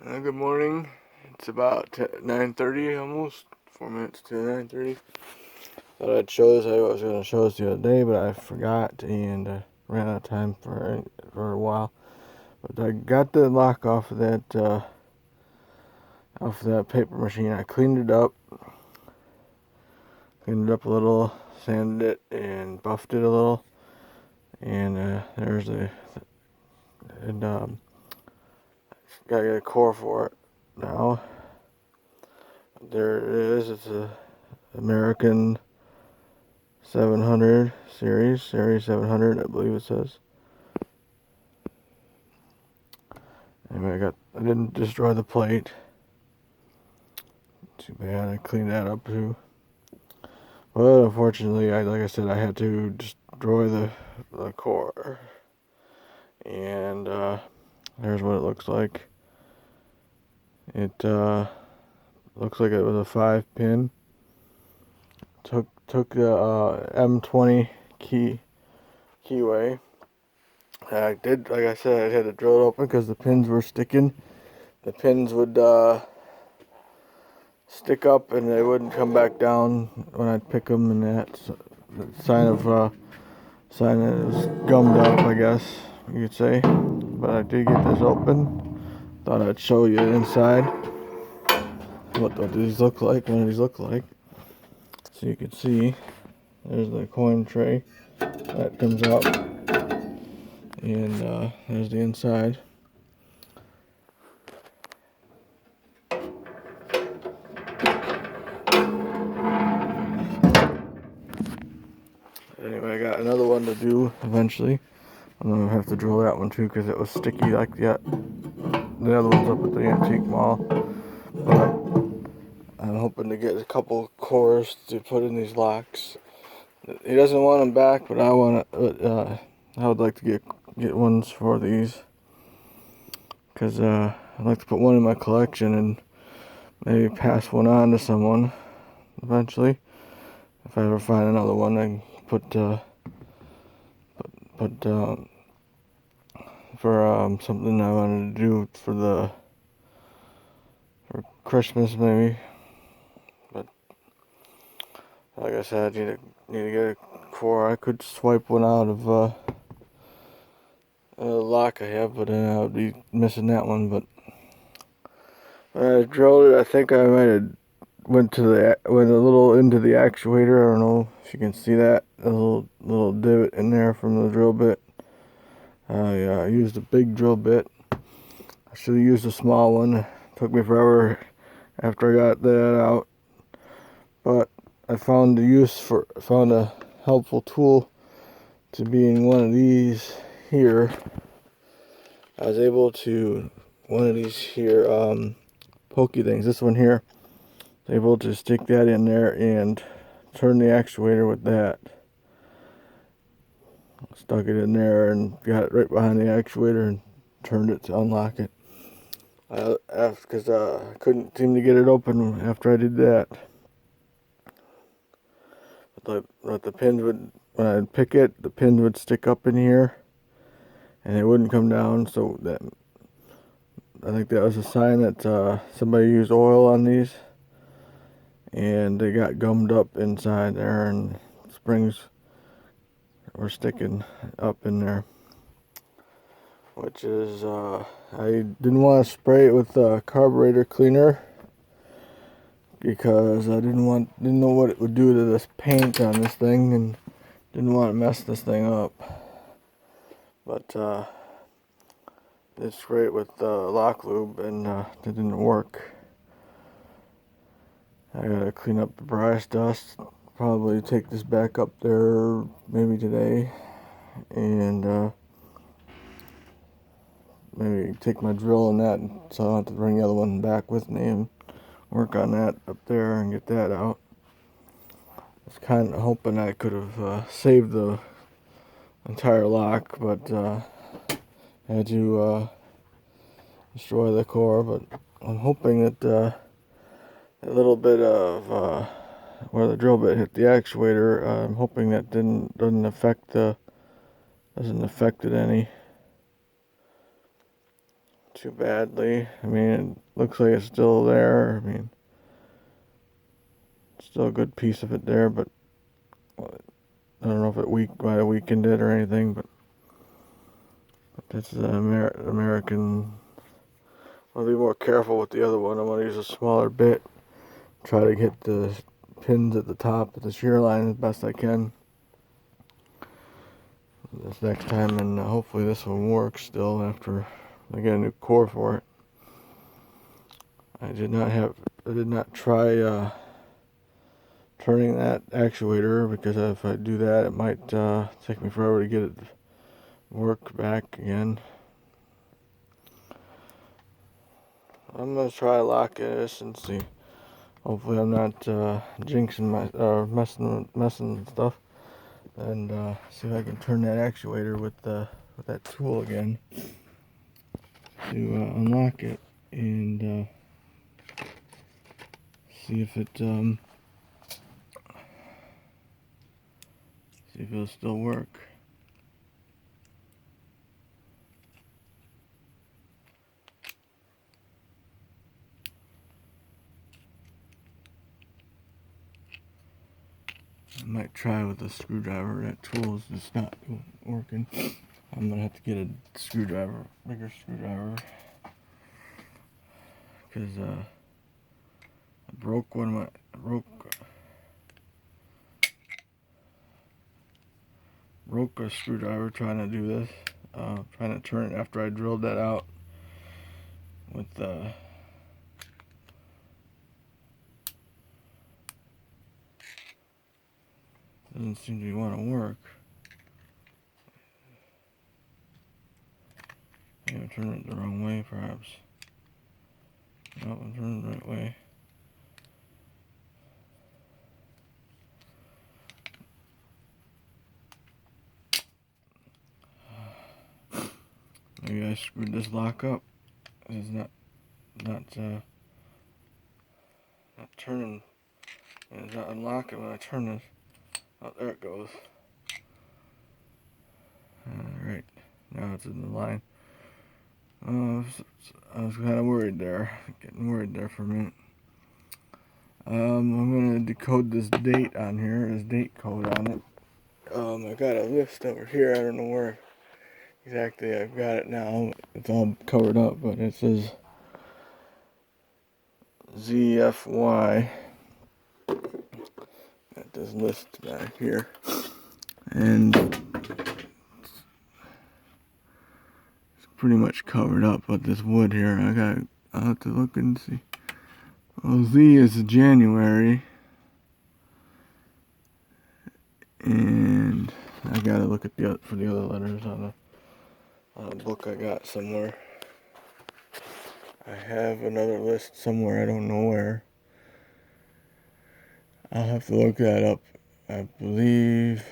Good morning. It's about 9:30 almost. 4 minutes to 9:30. Thought I'd show this. I was going to show this the other day, but I forgot and ran out of time for a while. But I got the lock off that paper machine. I cleaned it up a little, sanded it, and buffed it a little. And there's gotta get a core for it now. There it is. It's a American 700 series 700, I believe it says. Anyway, I didn't destroy the plate. Too bad. I cleaned that up too. But unfortunately, like I said, I had to destroy the core. And there's what it looks like. It looks like it was a 5-pin. Took the M20 keyway. I did, like I said, I had to drill it open because the pins were sticking. The pins would stick up and they wouldn't come back down when I'd pick them, and that's a sign that it was gummed up, I guess you could say. But I did get this open. Thought I'd show you inside what these look like, one of these look like. So you can see, there's the coin tray that comes out, and there's the inside. Anyway, I got another one to do eventually. I'm gonna have to drill that one too because it was sticky like that. The other one's up at the antique mall. But I'm hoping to get a couple cores to put in these locks. He doesn't want them back, but I would like to get ones for these because I'd like to put one in my collection and maybe pass one on to someone eventually. If I ever find another one, I can put for something I wanted to do for Christmas maybe. But like I said, I need to get a core. I could swipe one out of the lock I have, but then I would be missing that one. But when I drilled it, I think I might have went a little into the actuator. I don't know if you can see that, a little divot in there from the drill bit. I used a big drill bit. I should have used a small one. It took me forever after I got that out, but I found a helpful tool to being one of these here. I was able to, one of these here pokey things, this one here, I was able to stick that in there and turn the actuator with that. Stuck it in there and got it right behind the actuator and turned it to unlock it. Because I couldn't seem to get it open after I did that. But the pins when I'd pick it, the pins would stick up in here and it wouldn't come down. So I think that was a sign that somebody used oil on these and they got gummed up inside there, and springs were sticking up in there. Which is, I didn't want to spray it with carburetor cleaner because I didn't know what it would do to this paint on this thing, and didn't want to mess this thing up. But it's great with lock lube, and it didn't work. I gotta clean up the brass dust. Probably take this back up there maybe today, and maybe take my drill and that, so I don't have to bring the other one back with me and work on that up there and get that out. I was kind of hoping I could have saved the entire lock, but had to destroy the core. But I'm hoping that a little bit of where the drill bit hit the actuator, I'm hoping that doesn't affect it any. too badly. I mean, it looks like it's still there. I mean, still a good piece of it there, but I don't know if it might have weakened it or anything, but that's the American. I'll be more careful with the other one. I'm going to use a smaller bit. Try to get the pins at the top of the shear line as best I can this next time, and hopefully this one works still after I get a new core for it. I did not try turning that actuator, because if I do that, it might take me forever to get it to work back again. I'm gonna try locking this and see. Hopefully, I'm not jinxing messing with stuff, and see if I can turn that actuator with that tool again to unlock it and see if it'll still work. I might try with a screwdriver. That tool is just not working. I'm gonna have to get a screwdriver, bigger screwdriver, because I broke a screwdriver trying to do this. Trying to turn it after I drilled that out with doesn't seem to want to work. Maybe I turned it the wrong way, perhaps. No, I'm turning the right way. Maybe I screwed this lock up. It's not turning. It's not unlocking when I turn this. Oh, there it goes. Alright, now it's in the line. I was kind of worried there. Getting worried there for a minute. I'm going to decode this date on here. This date code on it. I got a list over here. I don't know where exactly I've got it now. It's all covered up, but it says ZFY. Got this list back here. And pretty much covered up with this wood here. I'll have to look and see. Well, Z is January, and I gotta look at for the other letters on a book I got somewhere. I have another list somewhere. I don't know where. I'll have to look that up. I believe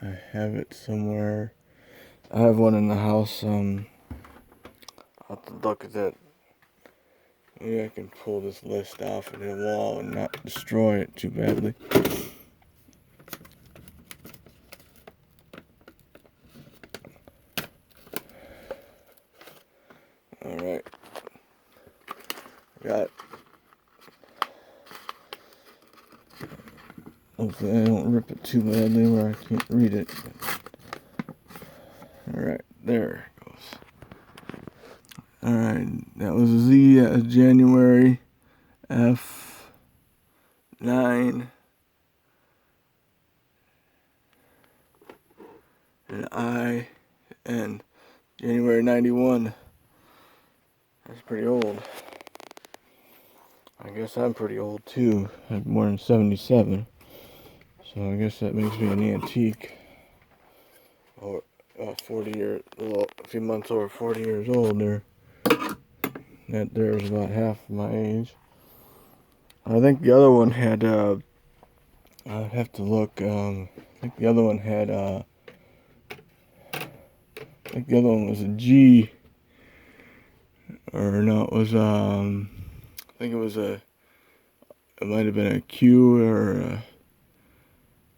I have it somewhere. I have one in the house. I'll have to look at that. Maybe I can pull this list off of the wall and not destroy it too badly. Alright. Got it. Hopefully I don't rip it too badly where I can't read it. Alright, there it goes. Alright, that was a Z, January, F, 9, and I, and January 91. That's pretty old. I guess I'm pretty old too. I'm born in 77. So I guess that makes me an antique. Or 40 years, a few months over 40 years old there. That there's about half my age. I think the other one had, I'd have to look, I think the other one had, I think the other one was a G, or no, it was, I think it might have been a Q or a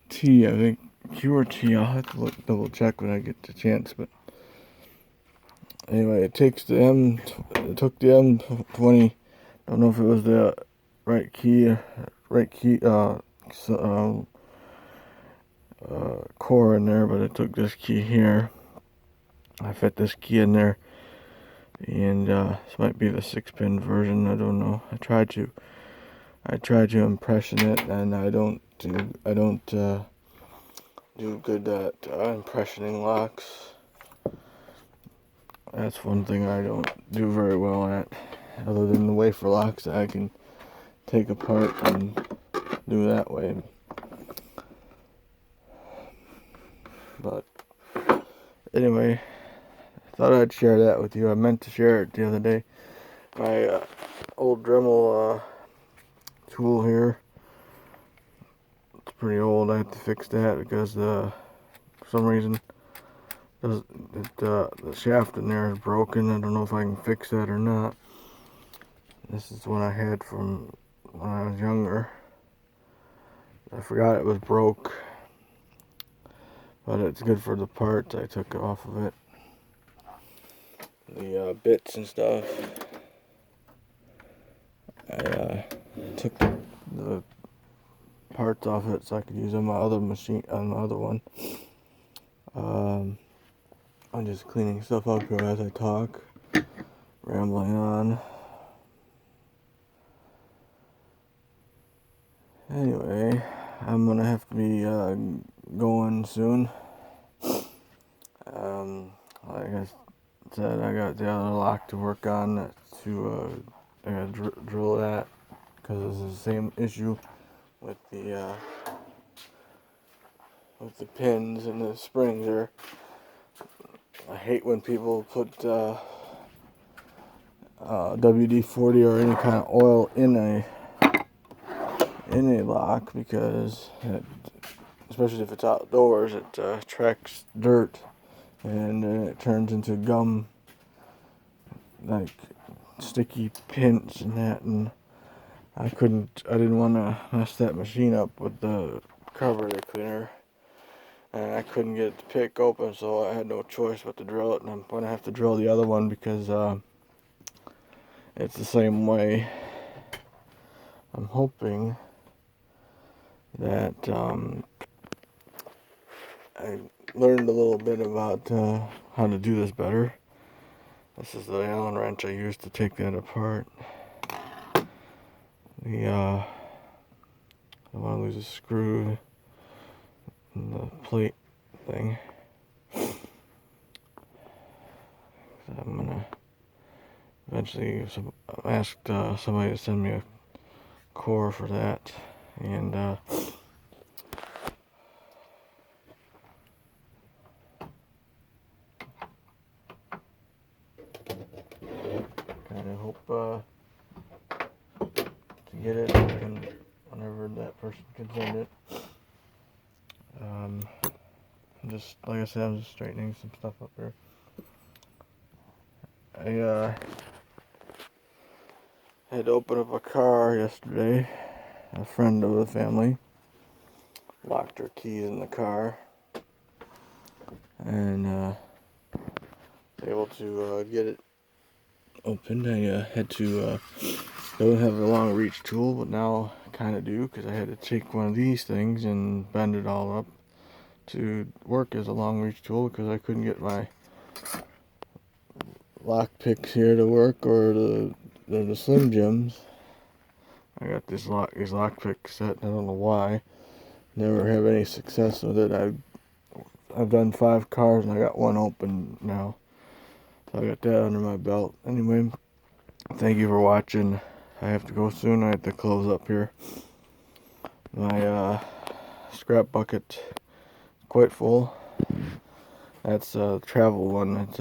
T, I think, Q or T, I'll have to double check when I get the chance, but Anyway, it took the M20. I don't know if it was the right key, core in there, but it took this key here. I fit this key in there, and this might be the 6-pin version. I don't know. I tried to impression it, and I don't do good at impressioning locks. That's one thing I don't do very well at, other than the wafer locks that I can take apart and do that way. But anyway, I thought I'd share that with you. I meant to share it the other day. My old Dremel tool here, it's pretty old. I have to fix that because for some reason the shaft in there is broken. I don't know if I can fix that or not. This is one I had from when I was younger. I forgot it was broke, but it's good for the parts. I took off of it, the bits and stuff. I took the parts off it so I could use on my other machine, on my other one. I'm just cleaning stuff up here as I talk, rambling on. Anyway, I'm gonna have to be going soon. Like I said, I got the other lock to work on I gotta drill that because it's the same issue with the pins and the springs there. I hate when people put WD-40 or any kind of oil in a lock, because especially if it's outdoors, it attracts dirt and it turns into gum, like sticky pins and that, and I didn't want to mess that machine up with the carburetor cleaner, and I couldn't get it to pick open, so I had no choice but to drill it, and I'm going to have to drill the other one because it's the same way. I'm hoping that I learned a little bit about how to do this better. This is the Allen wrench I used to take that apart. I want to lose a screw in the plate thing. I'm gonna eventually ask somebody to send me a core for that, and kind of hope to get it whenever that person can send it. Just like I said, I'm just straightening some stuff up here. I had to open up a car yesterday. A friend of the family locked her keys in the car, and able to get it opened. I had to don't have a long reach tool, but now I kind of do, because I had to take one of these things and bend it all up to work as a long reach tool, because I couldn't get my lock picks here to work, or the Slim Jims. I got these lock picks set. I don't know why. Never have any success with it. I've done 5 cars and I got one open now, so I got that under my belt. Anyway, thank you for watching. I have to go soon. I have to close up here. My scrap bucket quite full. That's a travel one. It's